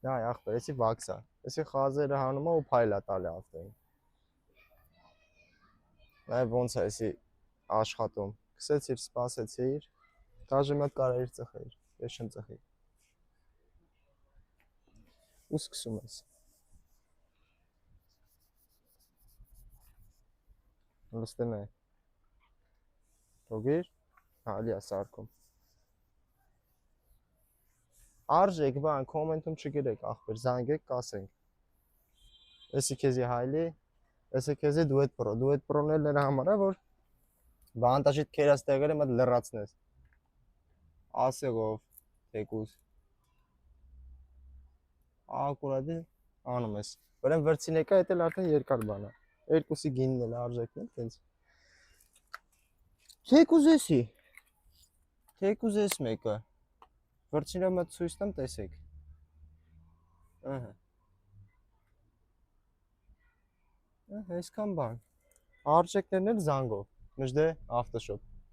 Նա ախպեր, էսի վաքսա։ Էսի խազերը հանում է ու փայլա տալի ավտոյին։ Նայ ոնց է էսի աշխատում։ Սկսեցիր, սպասեցիր։ Դաժե մոտ կարելի ծխեր, ես չընծխի։ Ու սկսում ես։ Լստեն է։ Թողիր, հալի է սարկում։ Արժեք բան, կոմենտում չգրեք ախպեր, զանգեք, կասենք։ Էսի քեզի հայլի, էսի քեզի Duet Pro, Duet Pro-ն էլ նրա համար է, որ բանտաժիտ քերած տեղերը մոտ լրացնես։ Ասեղով, թեկուզ։ Ակուրատի անում ես։ Ուրեմն վրցինեկա էդ էլ արդեն երկար բան է։ Երկուսի գինն էլ արժեքն է, տենց։ Թեկուզ էսի։ Թեկուզ էս մեկը։ Վրցինը մոտ ցույց տամ, տեսեք։ Ահա։ Այսքան բան։ Արժեքներն էլ զանգով։ Մժդե ավտոշոպ։